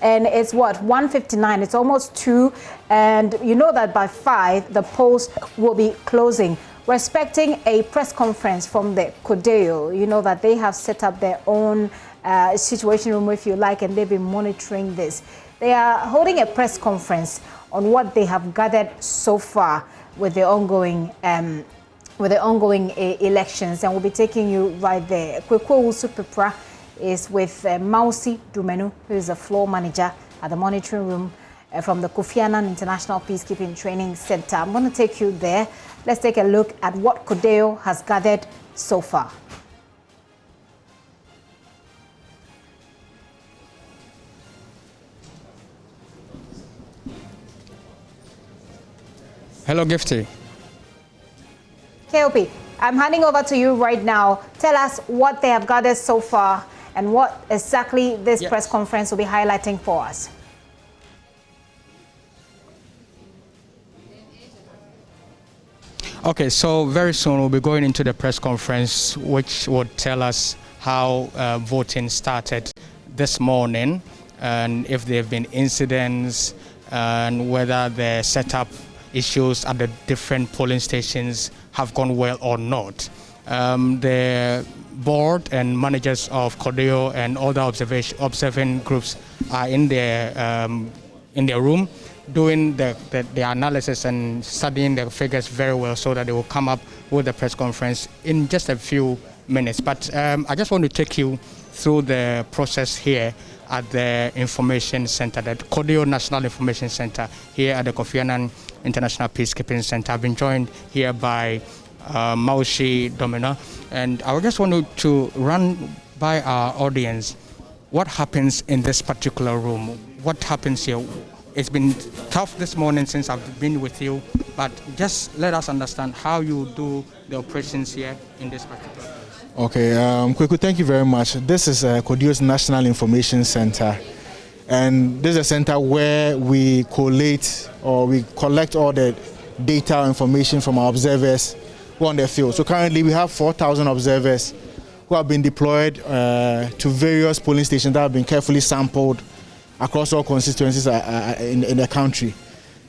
and it's what, 1:59, it's almost 2, and you know that by 5 the polls will be closing. We're expecting a press conference from the CODEO. You know that they have set up their own situation room, if you like, and they've been monitoring this. They are holding a press conference on what they have gathered so far with the ongoing elections, and we'll be taking you right there. Kwekwo Usupepra is with Mausi Dumenu, who is a floor manager at the monitoring room from the Kofi Annan International Peacekeeping Training Center. I'm going to take you there. Let's take a look at what CODEO has gathered so far. Hello, Gifty. KOP, I'm handing over to you right now. Tell us what they have gathered so far and what exactly this press conference will be highlighting for us. Okay, so very soon we'll be going into the press conference, which would tell us how voting started this morning, and if there have been incidents, and whether the setup issues at the different polling stations have gone well or not. The board and managers of CODEO and other observing groups are in their room doing the analysis and studying the figures very well, so that they will come up with the press conference in just a few minutes. But I just want to take you through the process here at the Information Center, the CODEO National Information Center here at the Kofi Annan International Peacekeeping Center. I've been joined here by Mausi Dumenu, and I just want to run by our audience what happens in this particular room. What happens here? It's been tough this morning since I've been with you, but just let us understand how you do the operations here in this particular place. Okay, Kweku, thank you very much. This is CODEO's National Information Center, and this is a center where we collate or we collect all the data information from our observers who are on the field. So currently we have 4,000 observers who have been deployed to various polling stations that have been carefully sampled across all constituencies in the country.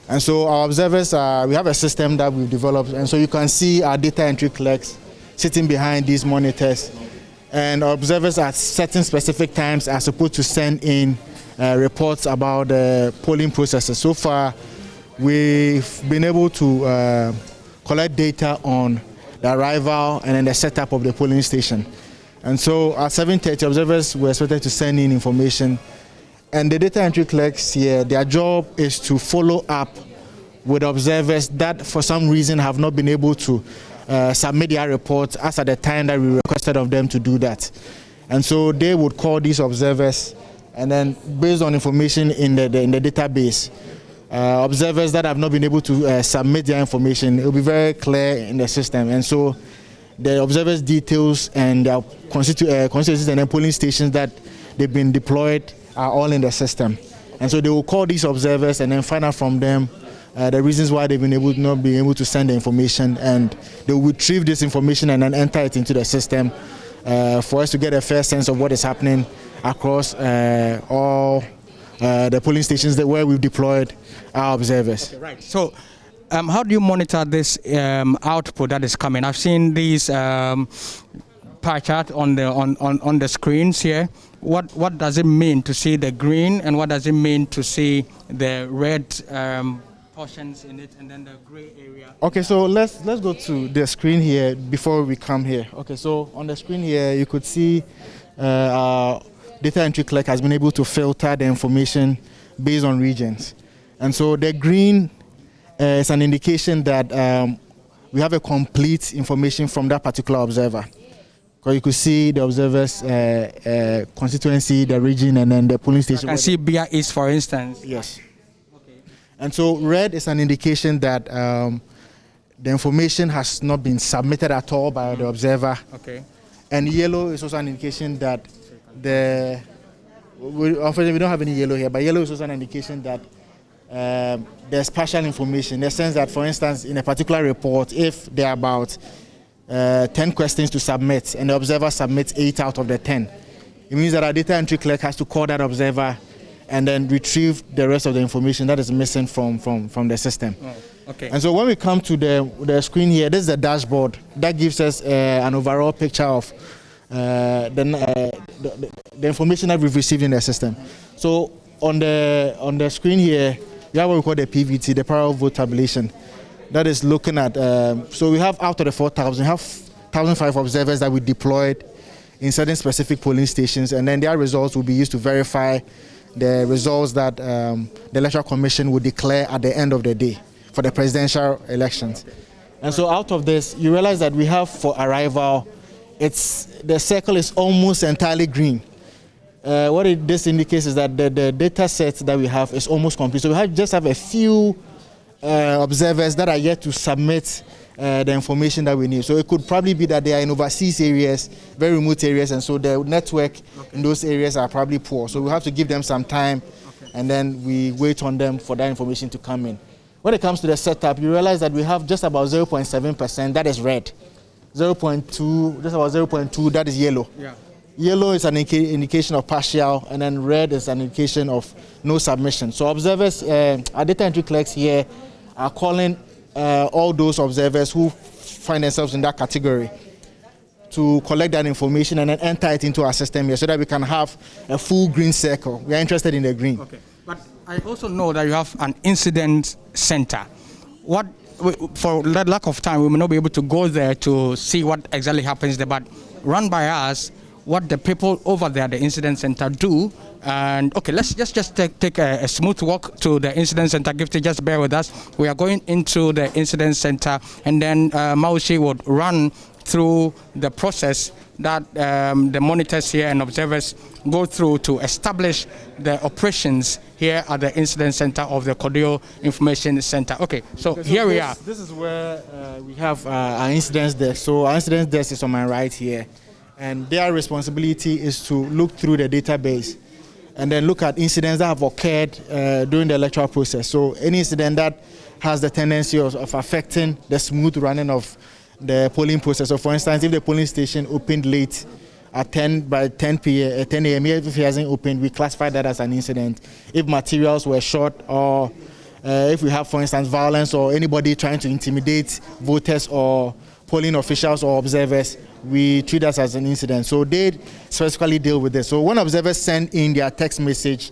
And so our observers, we have a system that we've developed, and so you can see our data entry clerks sitting behind these monitors, and our observers at certain specific times are supposed to send in reports about the polling processes. So far, we've been able to collect data on the arrival and then the setup of the polling station. And so at 7:30, observers were expected to send in information. And the data entry clerks here, their job is to follow up with observers that for some reason have not been able to submit their reports as at the time that we requested of them to do that. And so they would call these observers, and then based on information in the database, observers that have not been able to submit their information, it will be very clear in the system. And so the observers' details and their constituencies and then polling stations that they've been deployed are all in the system. And so they will call these observers and then find out from them the reasons why they've been not being able to send the information, and they will retrieve this information and then enter it into the system for us to get a fair sense of what is happening across all the polling stations where we've deployed our observers. Okay, right. So how do you monitor this output that is coming? I've seen these pie chart on the screens here. What does it mean to see the green, and what does it mean to see the red portions in it, and then the gray area? Okay, so let's go to the screen here before we come here. Okay, so on the screen here you could see our data entry clerk has been able to filter the information based on regions, and so the green is an indication that we have a complete information from that particular observer. Because you could see the observers' constituency, the region, and then the polling station. I can see Bia East, for instance. Yes. Okay. And so red is an indication that the information has not been submitted at all by the observer. Okay. And yellow is also an indication that unfortunately we don't have any yellow here, but yellow is also an indication that there's partial information, in the sense that, for instance, in a particular report, if there are about 10 questions to submit and the observer submits 8 out of the 10, it means that our data entry clerk has to call that observer and then retrieve the rest of the information that is missing from the system. Oh, okay. And so when we come to the screen here, this is the dashboard that gives us an overall picture of the information that we've received in the system. So on the screen here, we have what we call the PVT, the parallel vote tabulation. That is looking at, so we have out of the 4,000, we have 1,005 observers that we deployed in certain specific polling stations, and then their results will be used to verify the results that the Electoral Commission will declare at the end of the day for the presidential elections. And so out of this, you realize that we have for arrival, the circle is almost entirely green. This indicates is that the data set that we have is almost complete. So we just have a few observers that are yet to submit the information that we need. So it could probably be that they are in overseas areas, very remote areas, and so the network in those areas are probably poor. So we have to give them some time, and then we wait on them for that information to come in. When it comes to the setup, you realize that we have just about 0.7% that is red, 0.2, just about 0.2 that is yellow. Yeah. Yellow is an indication of partial, and then red is an indication of no submission. So observers, our data entry clerks here are calling all those observers who find themselves in that category to collect that information and then enter it into our system here so that we can have a full green circle. We are interested in the green. Okay. But I also know that you have an incident center. For lack of time, we may not be able to go there to see what exactly happens there, but run by us what the people over there at the incident center do. And okay, let's just take a smooth walk to the incident center. Gifty, just bear with us. We are going into the incident center, and then Maushi would run through the process that the monitors here and observers go through to establish the operations here at the incident center of the CODEO Information Center. Okay, so here we are. This is where we have our incidents desk. So our incidents desk is on my right here, and their responsibility is to look through the database and then look at incidents that have occurred during the electoral process. So any incident that has the tendency of affecting the smooth running of the polling process. So for instance, if the polling station opened late at 10 a.m., if it hasn't opened, we classify that as an incident. If materials were short, or if we have, for instance, violence or anybody trying to intimidate voters or polling officials or observers, we treat that as an incident. So they specifically deal with this. So when observers send in their text message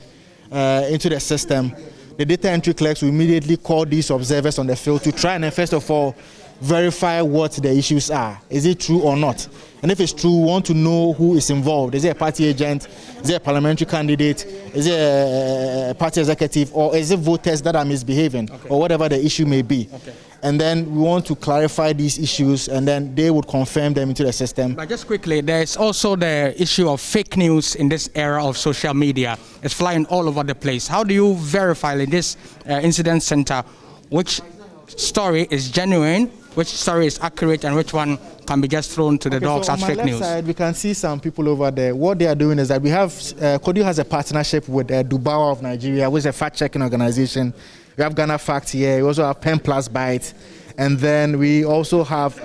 into the system, the data entry clerks will immediately call these observers on the field to try and, first of all, verify what the issues are. Is it true or not? And if it's true, we want to know who is involved. Is it a party agent? Is it a parliamentary candidate? Is it a party executive? Or is it voters that are misbehaving? Okay. Or whatever the issue may be. Okay. And then we want to clarify these issues, and then they would confirm them into the system. But just quickly, there's also the issue of fake news in this era of social media. It's flying all over the place. How do you verify in this incident center which story is genuine, which story is accurate, and which one can be just thrown to the dogs as fake news? On my left side, we can see some people over there. What they are doing is that we have, CODEO has a partnership with Dubawa of Nigeria, which is a fact-checking organization. We have Ghana Facts here. We also have Pen Plus Bytes. And then we also have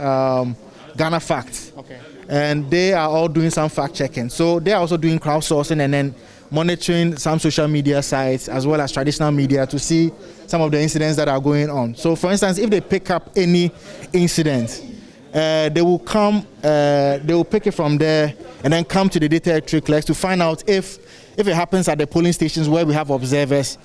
Ghana Facts. Okay. And they are all doing some fact-checking. So they are also doing crowdsourcing and then monitoring some social media sites as well as traditional media to see some of the incidents that are going on. So for instance, if they pick up any incident, they will pick it from there and then come to the data entry clerks to find out if it happens at the polling stations where we have observers.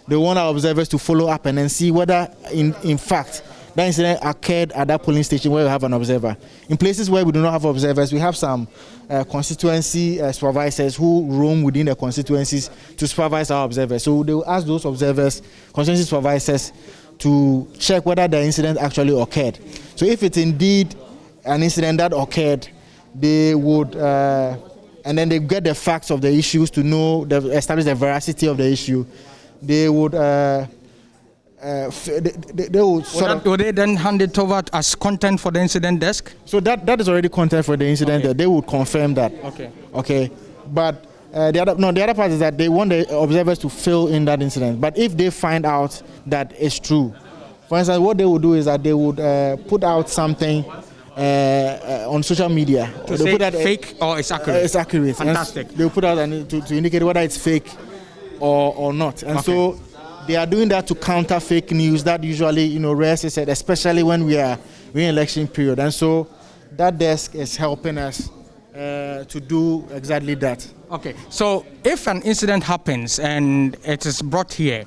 They want our observers to follow up and then see whether in fact that incident occurred at that polling station where we have an observer. In places where we do not have observers, we have some constituency supervisors who roam within the constituencies to supervise our observers. So they will ask those observers, constituency supervisors, to check whether the incident actually occurred. So if it's indeed an incident that occurred, they would, and then they get the facts of the issues to know, establish the veracity of the issue. They would they would would they then hand it over as content for the incident desk? So that is already content for the incident. Okay. They would confirm that. Okay. Okay. But the other part is that they want the observers to fill in that incident. But if they find out that it's true, for instance, what they would do is that they would put out something on social media. To say put out fake or it's accurate? It's accurate. Fantastic. They will put out to indicate whether it's fake or not. And so they are doing that to counter fake news that usually, raises it, especially when we're in election period. And so that desk is helping us to do exactly that. Okay, so if an incident happens and it is brought here,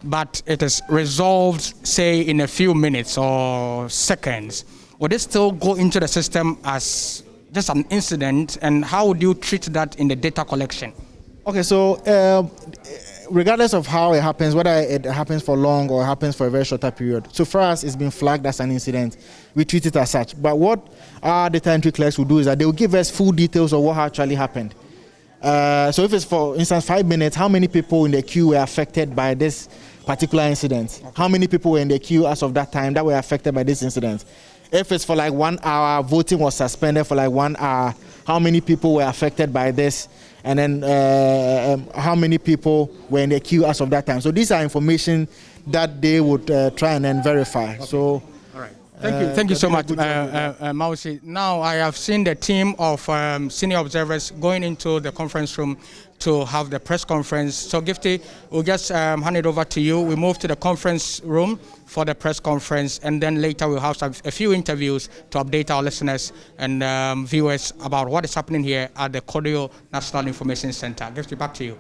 but it is resolved, say, in a few minutes or seconds, would it still go into the system as just an incident, and how would you treat that in the data collection? Okay, so regardless of how it happens, whether it happens for long or happens for a very shorter period, so for us it's been flagged as an incident. We treat it as such. But what our data entry clerks will do is that they will give us full details of what actually happened. So if it's, for instance, 5 minutes, how many people in the queue were affected by this particular incident? How many people were in the queue as of that time that were affected by this incident? If it's for like 1 hour, voting was suspended for like 1 hour, how many people were affected by this? And then how many people were in the queue as of that time? So these are information that they would try and then verify. Okay. So. All right. Thank you so much, Mausi. Now I have seen the team of senior observers going into the conference room to have the press conference. So Gifty, we'll just hand it over to you. We move to the conference room for the press conference, and then later we'll have a few interviews to update our listeners and viewers about what is happening here at the CODEO National Information Center. Gifty, back to you.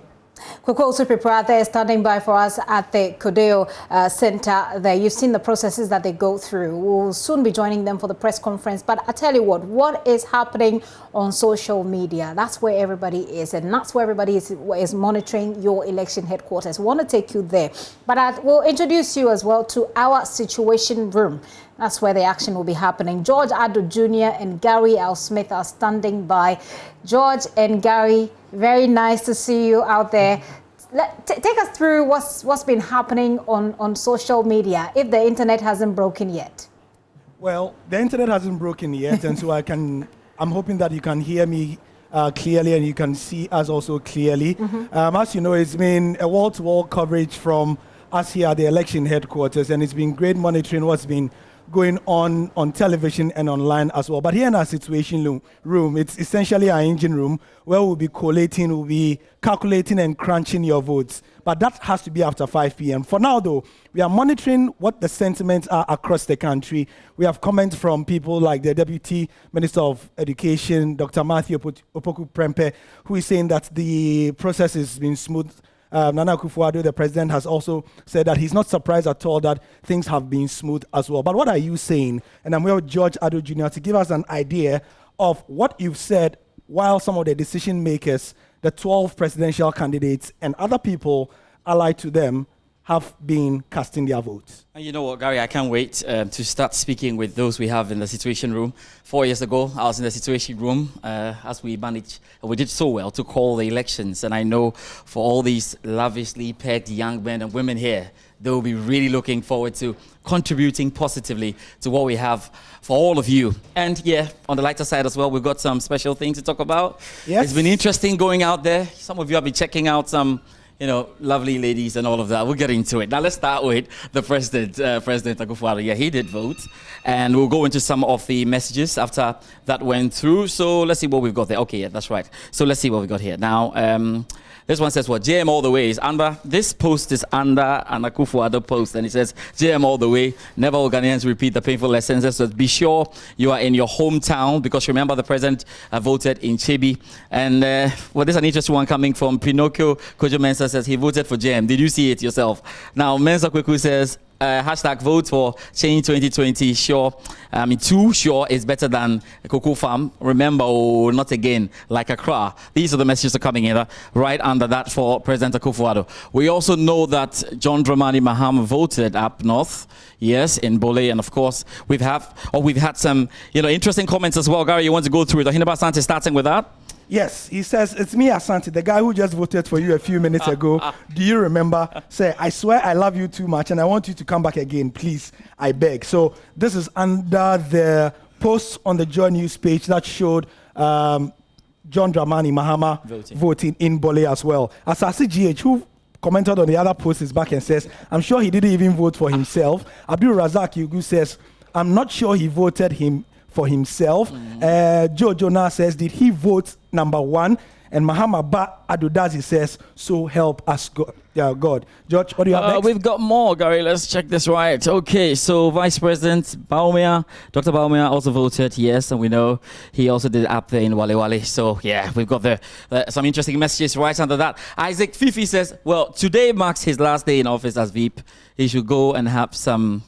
Quick also prepare there standing by for us at the CODEO Center there. You've seen the processes that they go through. We'll soon be joining them for the press conference. But I tell you what is happening on social media? That's where everybody is, and that's where everybody is monitoring your election headquarters. We want to take you there. But we'll introduce you as well to our situation room. That's where the action will be happening. George Addo Jr. and Gary L. Smith are standing by. George and Gary, very nice to see you out there. Take us through what's been happening on social media, if the internet hasn't broken yet. Well, the internet hasn't broken yet, and so I'm hoping that you can hear me clearly and you can see us also clearly. As you know, it's been a wall-to-wall coverage from us here at the election headquarters, and it's been great monitoring what's been going on television and online as well. But here in our situation room, it's essentially our engine room where we'll be collating, we'll be calculating and crunching your votes. But that has to be after 5 p.m. For now, though, we are monitoring what the sentiments are across the country. We have comments from people like the Deputy Minister of Education, Dr. Matthew Opoku-Prempeh, who is saying that the process has been smooth. Nana Akufo-Addo, the president, has also said that he's not surprised at all that things have been smooth as well. But what are you saying? And I'm here with George Addo Jr. to give us an idea of what you've said while some of the decision makers, the 12 presidential candidates and other people allied to them, have been casting their votes. And you know what, Gary, I can't wait to start speaking with those we have in the Situation Room. 4 years ago, I was in the Situation Room as we did so well to call the elections. And I know for all these lavishly pegged young men and women here, they will be really looking forward to contributing positively to what we have for all of you. And yeah, on the lighter side as well, we've got some special things to talk about. Yes. It's been interesting going out there. Some of you have been checking out some lovely ladies and all of that. We'll get into it. Now let's start with the president, President Akufo-Addo. Yeah, he did vote. And we'll go into some of the messages after that went through. So let's see what we've got there. Okay, yeah, that's right. So let's see what we got here. Now, this one says what? JM all the way is under. This post is under an Akufo-Addo post. And it says, JM all the way. Never will Ghanaians repeat the painful lessons. So be sure you are in your hometown, because remember the president voted in Chebi. And there's an interesting one coming from Pinocchio Kojo Mensah, says he voted for JM. Did you see it yourself? Now, Mensah Kweku says, hashtag vote for change 2020. Sure. Too sure is better than Cocoa Farm. Remember, not again, like Accra. These are the messages that are coming in right under that for President Akufo-Addo. We also know that John Dramani Mahama voted up north. Yes, in Bole. And of course, we've had some, interesting comments as well. Gary, you want to go through it? Ahinaba Asante starting with that? Yes, he says, it's me, Asante, the guy who just voted for you a few minutes ago. Do you remember? Say, I swear I love you too much and I want you to come back again, please, I beg. So this is under the post on the JoyNews page that showed John Dramani Mahama voting in Bole as well. Asasi GH, who commented on the other post, is back and says, I'm sure he didn't even vote for himself. Abdul Razak Yugu says, I'm not sure he voted for himself. Joe Jonah says, did he vote number one? And Mahama Ba Adodazi says, so help us God. George, what do you have next? We've got more, Gary. Let's check this right. Okay, so Vice President Baumia, Dr. Baumia also voted yes, and we know he also did up there in Wale Wale. So, yeah, we've got some interesting messages right under that. Isaac Fifi says, well, today marks his last day in office as VP. He should go and have some...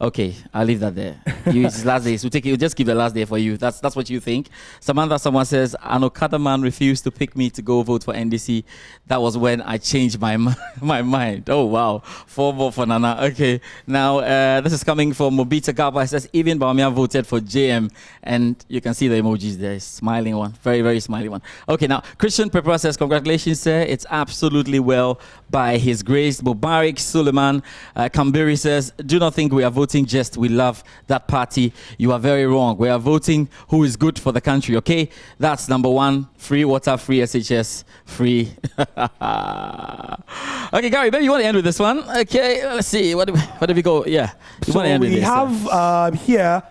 Okay, I'll leave that there. His last day. We'll just keep the last day for you. That's what you think. Samantha, someone says, an Okada man refused to pick me to go vote for NDC. That was when I changed my mind. Oh, wow. 4 more for Nana. Okay. Now, this is coming from Mobita Gaba. It says, even Baumia voted for JM. And you can see the emojis there. Smiling one. Very, very smiley one. Okay, now, Christian Pepper says, congratulations, sir. It's absolutely well by His Grace. Mubarak Suleiman Kambiri says, do not think we are voting just, we love that party. You are very wrong. We are voting who is good for the country, okay? That's number 1. Free water, free SHS, free. Okay, Gary, maybe you want to end with this one. Okay, let's see. What do we go? Yeah. You want to end with this? We have here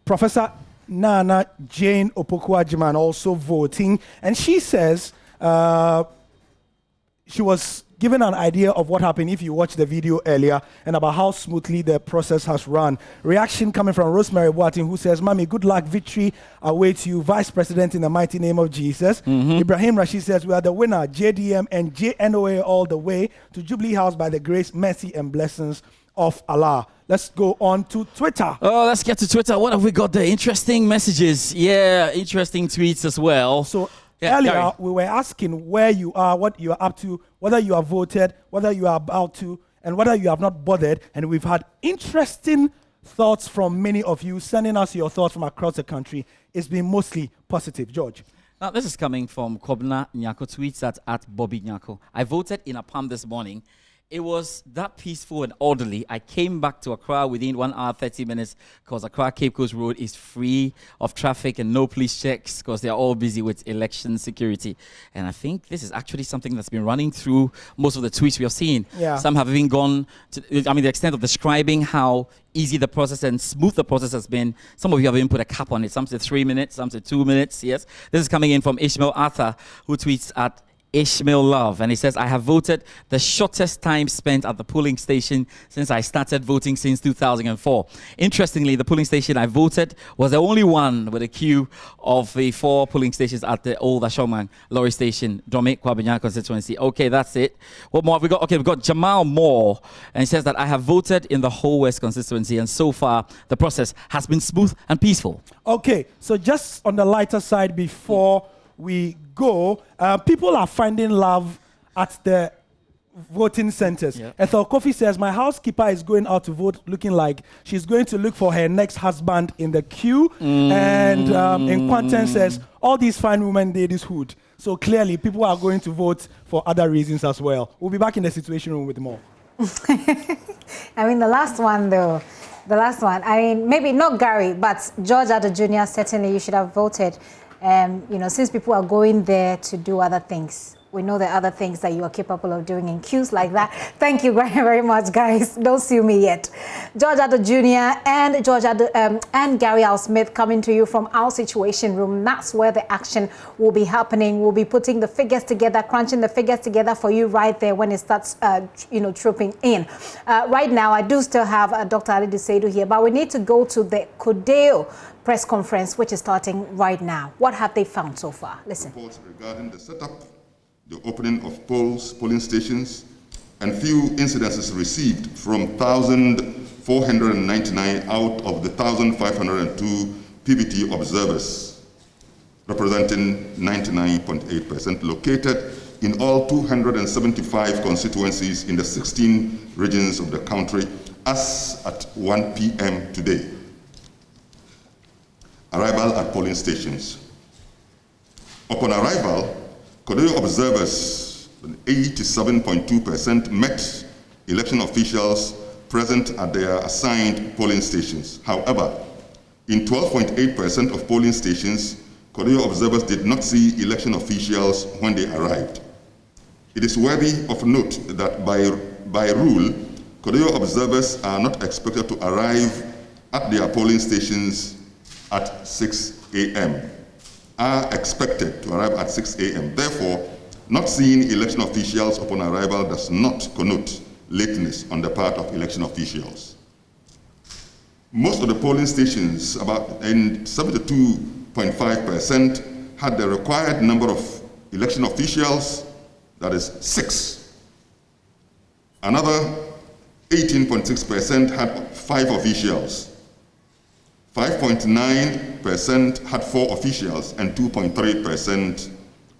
Professor Nana Jane Opoku-Agyeman also voting. And she says she was given an idea of what happened if you watched the video earlier and about how smoothly the process has run. Reaction coming from Rosemary Boating, who says, Mommy, good luck, victory awaits you, Vice President, in the mighty name of Jesus. Ibrahim Rashid says, we are the winner, JDM and JNOA all the way to Jubilee House by the grace, mercy, and blessings of Allah. Let's go on to Twitter. Oh, let's get to Twitter. What have we got there? Interesting messages. Yeah, interesting tweets as well. So earlier, we were asking where you are, what you are up to, whether you have voted, whether you are about to, and whether you have not bothered. And we've had interesting thoughts from many of you, sending us your thoughts from across the country. It's been mostly positive. George. Now, this is coming from Kobna Nyako, tweets at Bobby Nyako. I voted in Apam this morning. It was that peaceful and orderly. I came back to Accra within 1 hour, 30 minutes because Accra Cape Coast Road is free of traffic and no police checks because they're all busy with election security. And I think this is actually something that's been running through most of the tweets we have seen. Yeah. Some have even gone to, the extent of describing how easy the process and smooth the process has been. Some of you have even put a cap on it. Some say 3 minutes, some say 2 minutes. Yes. This is coming in from Ishmael Arthur, who tweets at Ishmael Love, and he says, I have voted the shortest time spent at the polling station since I started voting since 2004. Interestingly, the polling station I voted was the only one with a queue of the 4 polling stations at the old Ashoman Lorry Station, Dome Kwabenya constituency. Okay, that's it. What more have we got? Okay, we've got Jamal Moore, and he says that I have voted in the whole West constituency, and so far the process has been smooth and peaceful. Okay, so just on the lighter side before we go, people are finding love at the voting centers. Yep. Ethel Kofi says, my housekeeper is going out to vote looking like she's going to look for her next husband in the queue. And in Quanten says, all these fine women did this hood. So clearly, people are going to vote for other reasons as well. We'll be back in the Situation Room with more. I mean, the last one, though. The last one. I mean, maybe not Gary, but George Addo Jr., certainly you should have voted. You know, since people are going there to do other things, we know the other things that you are capable of doing in queues like that. Thank you very, very much, guys. Don't sue me yet. George Addo Jr. and George Addo, and Gary Al Smith coming to you from our Situation Room. That's where the action will be happening. We'll be putting the figures together, crunching the figures together for you right there when it starts, trooping in. Right now, I do still have Dr. Ali Dusedu here, but we need to go to the CODEO press conference, which is starting right now. What have they found so far? Listen. Reports regarding the setup, the opening of polling stations, and few incidences received from 1,499 out of the 1,502 PBT observers, representing 99.8%, located in all 275 constituencies in the 16 regions of the country as at 1 p.m. today. Arrival at polling stations. Upon arrival, CODEO observers, 87.2%, met election officials present at their assigned polling stations. However, in 12.8% of polling stations, CODEO observers did not see election officials when they arrived. It is worthy of note that by rule, CODEO observers are not expected to arrive at their polling stations at 6 a.m. are expected to arrive at 6 a.m. Therefore, not seeing election officials upon arrival does not connote lateness on the part of election officials. Most of the polling stations, about 72.5%, had the required number of election officials, that is 6. Another 18.6% had 5 officials. 5.9% had 4 officials, and 2.3%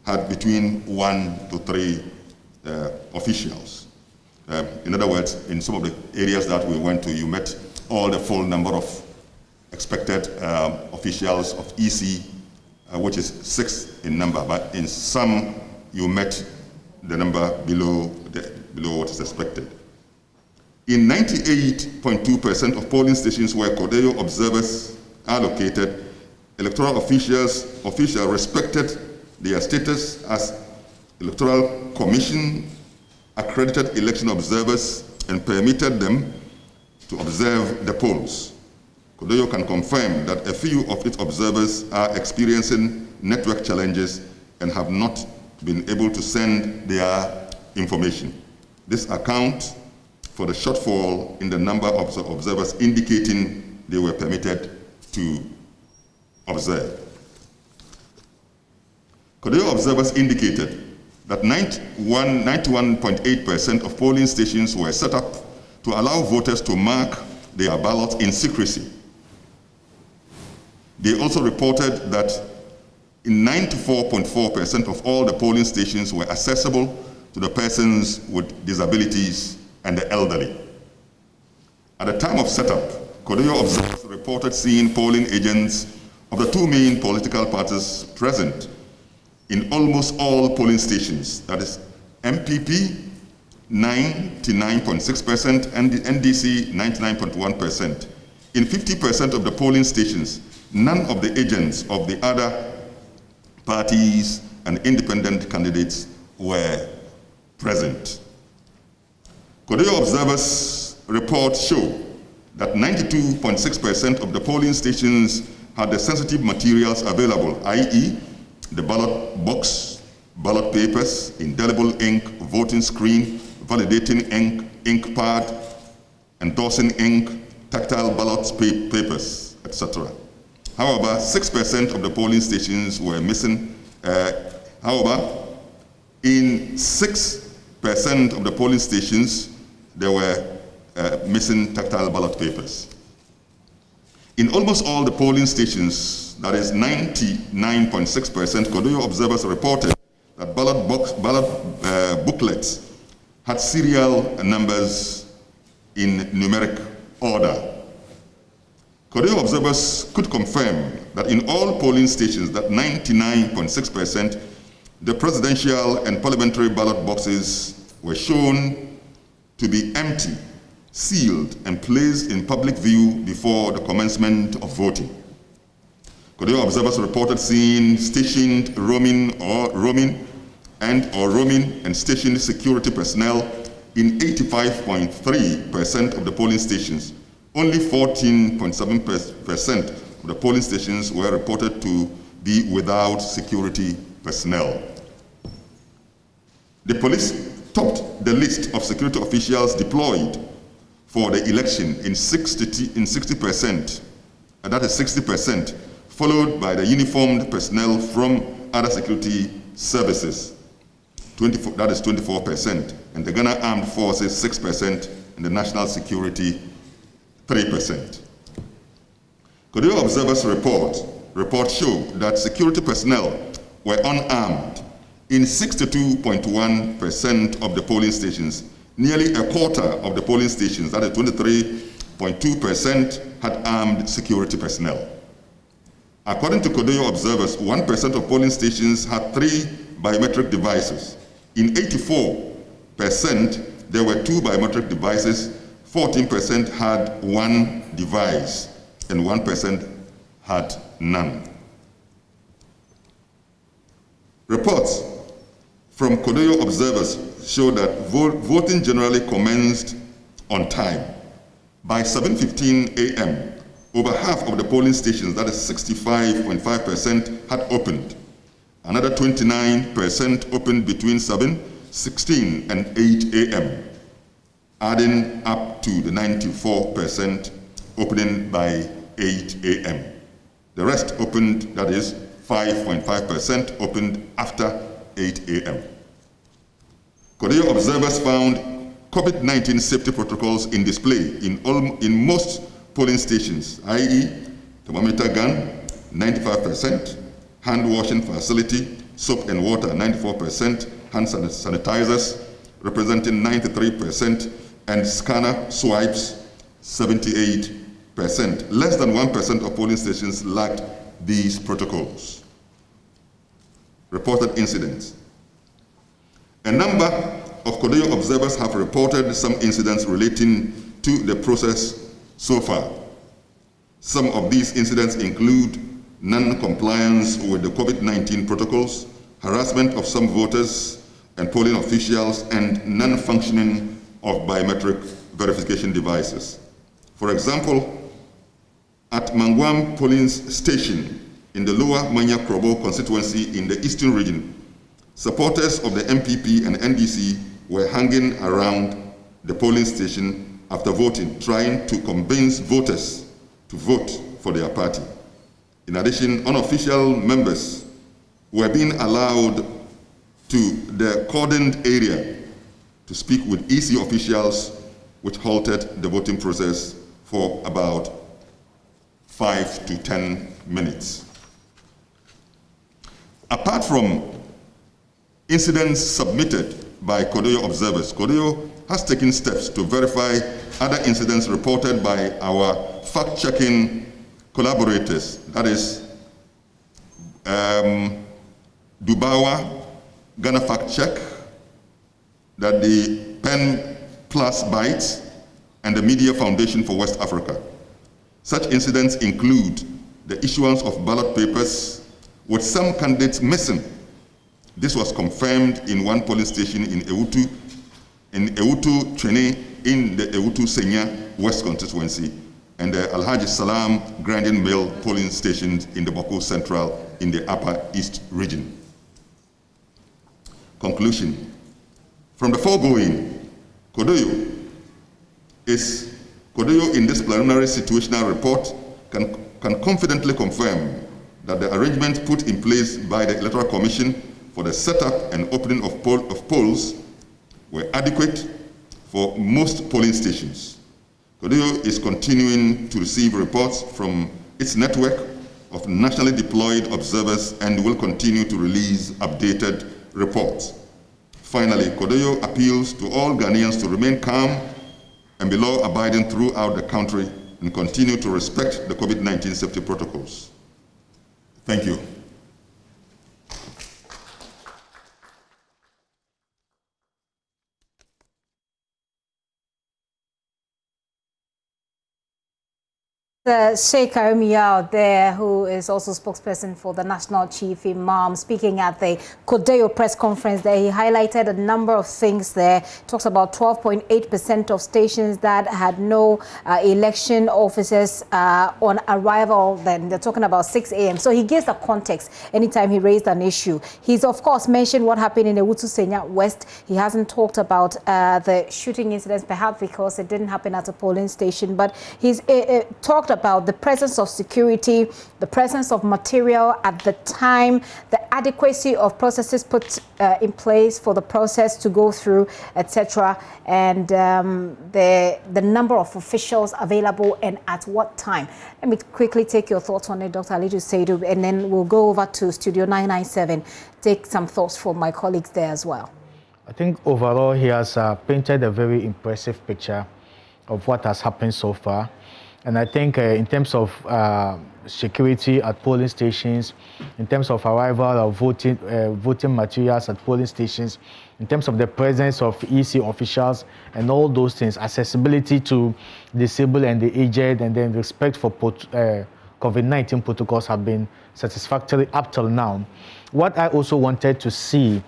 had between 1 to 3 officials. In other words, in some of the areas that we went to, you met all the full number of expected officials of EC, which is 6 in number, but in some you met the number below what is expected. In 98.2% of polling stations where CODEO observers are located, electoral officials respected their status as Electoral Commission accredited election observers and permitted them to observe the polls. CODEO can confirm that a few of its observers are experiencing network challenges and have not been able to send their information. This accounts for the shortfall in the number of observers indicating they were permitted to observe. CODEO observers indicated that 91.8% of polling stations were set up to allow voters to mark their ballots in secrecy. They also reported that in 94.4% of all the polling stations were accessible to the persons with disabilities and the elderly. At the time of setup, CODEO observers reported seeing polling agents of the 2 main political parties present in almost all polling stations, that is MPP 99.6% and the NDC 99.1%. In 50% of the polling stations, none of the agents of the other parties and independent candidates were present. CODEO observers' reports show that 92.6% of the polling stations had the sensitive materials available, i.e., the ballot box, ballot papers, indelible ink, voting screen, validating ink, ink pad, endorsing ink, tactile ballots papers, etc. However, 6% of the polling stations were missing. In 6% of the polling stations, there were missing tactile ballot papers. In almost all the polling stations, that is 99.6%, CODEO observers reported that ballot booklets had serial numbers in numeric order. CODEO observers could confirm that in all polling stations, that 99.6%, the presidential and parliamentary ballot boxes were shown to be empty, sealed, and placed in public view before the commencement of voting. CODEO observers reported seeing stationed roaming and stationed security personnel in 85.3% of the polling stations. Only 14.7% of the polling stations were reported to be without security personnel. The police topped the list of security officials deployed for the election in 60%, and that is 60%, followed by the uniformed personnel from other security services, that is 24%, and the Ghana Armed Forces 6%, and the National Security 3%. CODEO observers' report show that security personnel were unarmed in 62.1% of the polling stations. Nearly a quarter of the polling stations, that is 23.2%, had armed security personnel. According to CODEO observers, 1% of polling stations had 3 biometric devices. In 84%, there were 2 biometric devices, 14% had 1 device, and 1% had none. Reports from CODEO observers show that voting generally commenced on time. By 7:15 a.m., over half of the polling stations, that is 65.5%, had opened. Another 29% opened between 7:16 and 8 a.m., adding up to the 94% opening by 8 a.m. The rest opened, that is 5.5%, opened after 8 a.m. CODEO observers found COVID-19 safety protocols in display in most polling stations, i.e. thermometer gun, 95%, hand washing facility, soap and water, 94%, hand sanitizers, representing 93%, and scanner swipes, 78%. Less than 1% of polling stations lacked these protocols. Reported incidents. A number of CODEO observers have reported some incidents relating to the process so far. Some of these incidents include non-compliance with the COVID-19 protocols, harassment of some voters and polling officials, and non-functioning of biometric verification devices. For example, at Mangwam polling station in the Lower Manya Krobo constituency in the Eastern region, supporters of the MPP and NDC were hanging around the polling station after voting, trying to convince voters to vote for their party. In addition, unofficial members were being allowed to the cordoned area to speak with EC officials, which halted the voting process for about 5 to 10 minutes. Apart from incidents submitted by CODEO observers, CODEO has taken steps to verify other incidents reported by our fact-checking collaborators, that is Dubawa, Ghana Fact Check, that the Pen Plus Bytes, and the Media Foundation for West Africa. Such incidents include the issuance of ballot papers with some candidates missing. This was confirmed in one polling station in Ewutu Twene in the Ewutu Senya West constituency, and the Alhaji Salam grinding mill polling stations in the Boko Central in the Upper East region. Conclusion. From the foregoing, CODEO in this preliminary situational report can confidently confirm that the arrangements put in place by the Electoral Commission for the setup and opening of polls were adequate for most polling stations. CODEO is continuing to receive reports from its network of nationally deployed observers and will continue to release updated reports. Finally, CODEO appeals to all Ghanaians to remain calm and be law-abiding throughout the country and continue to respect the COVID-19 safety protocols. Thank you. Sheikh Arimi out there, who is also spokesperson for the National Chief Imam, speaking at the CODEO press conference there, he highlighted a number of things there. Talks about 12.8% of stations that had no election officers on arrival. Then they're talking about 6 a.m. So he gives a context anytime he raised an issue. He's of course mentioned what happened in the Ewutu Senya West. He hasn't talked about the shooting incidents, perhaps because it didn't happen at a polling station, but he's talked about the presence of security, the presence of material at the time, the adequacy of processes put in place for the process to go through, etc., and the number of officials available and at what time. Let me quickly take your thoughts on it, Dr. Alidu Seidu, and then we'll go over to Studio 997, take some thoughts from my colleagues there as well. I think overall he has painted a very impressive picture of what has happened so far. And I think in terms of security at polling stations, in terms of arrival of voting materials at polling stations, in terms of the presence of EC officials and all those things, accessibility to disabled and the aged, and then respect for COVID-19 protocols have been satisfactory up till now. What I also wanted to see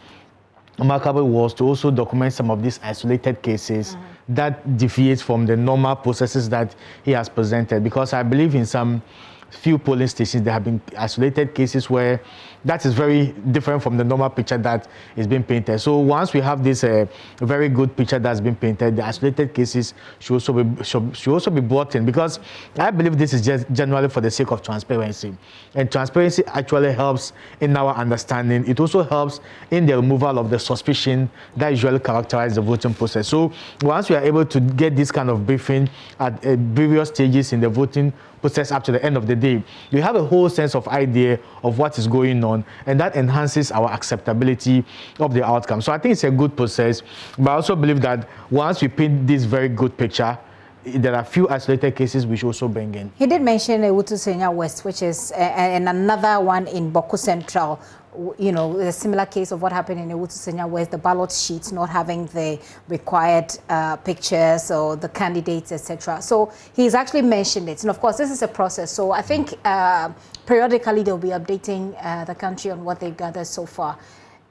Remarkable was to also document some of these isolated cases that deviate from the normal processes that he has presented, because I believe in some few polling stations there have been isolated cases where that is very different from the normal picture that is being painted. So once we have this very good picture that's been painted, the isolated cases should also be brought in, because I believe this is just generally for the sake of transparency, and transparency actually helps in our understanding. It also helps in the removal of the suspicion that usually characterizes the voting process. So once we are able to get this kind of briefing at various stages in the voting process up to the end of the day, you have a whole sense of idea of what is going on, and that enhances our acceptability of the outcome. So I think it's a good process, but I also believe that once we paint this very good picture, there are a few isolated cases we should also bring in. He did mention Ewutu Senya West, which is and another one in Boku Central. You know, a similar case of what happened in Ewutu Senya West, the ballot sheets not having the required pictures or the candidates, etc. So he's actually mentioned it. And of course, this is a process. So I think periodically they'll be updating the country on what they've gathered so far.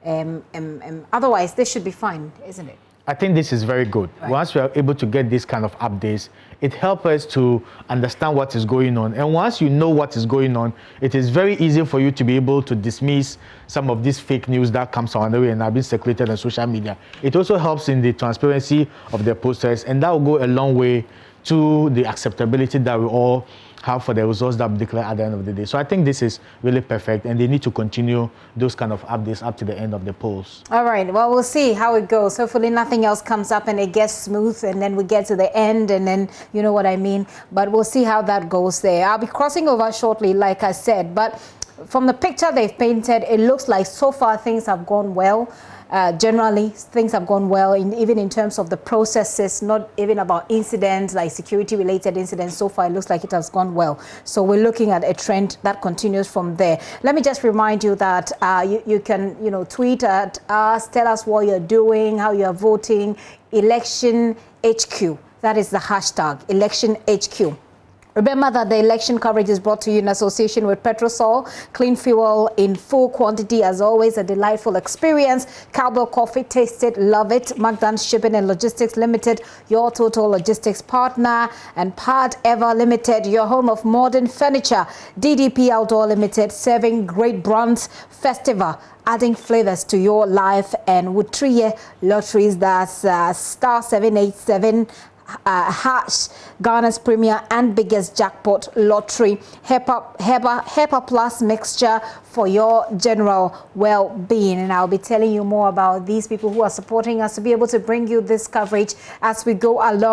Otherwise, this should be fine, isn't it? I think this is very good. Right. Once we are able to get this kind of updates, it helps us to understand what is going on. And once you know what is going on, it is very easy for you to be able to dismiss some of this fake news that comes on the way and have been circulated on social media. It also helps in the transparency of the process, and that will go a long way to the acceptability that we all have for the results that we declare at the end of the day. So I think this is really perfect, and they need to continue those kind of updates up to the end of the polls. All right, well, we'll see how it goes. Hopefully nothing else comes up and it gets smooth, and then we get to the end, and then you know what I mean. But we'll see how that goes there. I'll be crossing over shortly, like I said, but from the picture they've painted, it looks like so far things have gone well. Generally, things have gone well, even in terms of the processes, not even about incidents, like security-related incidents. So far, it looks like it has gone well. So we're looking at a trend that continues from there. Let me just remind you that you can, tweet at us, tell us what you're doing, how you're voting. Election HQ. That is the hashtag, Election HQ. Remember that the election coverage is brought to you in association with Petrosol, clean fuel in full quantity, as always, a delightful experience. Cowbell Coffee, taste it, love it. Magdan Shipping and Logistics Limited, your total logistics partner. And Part Ever Limited, your home of modern furniture. DDP Outdoor Limited, serving great brands. Festival, adding flavors to your life. And Wutriye Lotteries, that's star 787. Hash, Ghana's premier and biggest jackpot lottery. HEPA Plus mixture for your general well-being. And I'll be telling you more about these people who are supporting us to be able to bring you this coverage as we go along.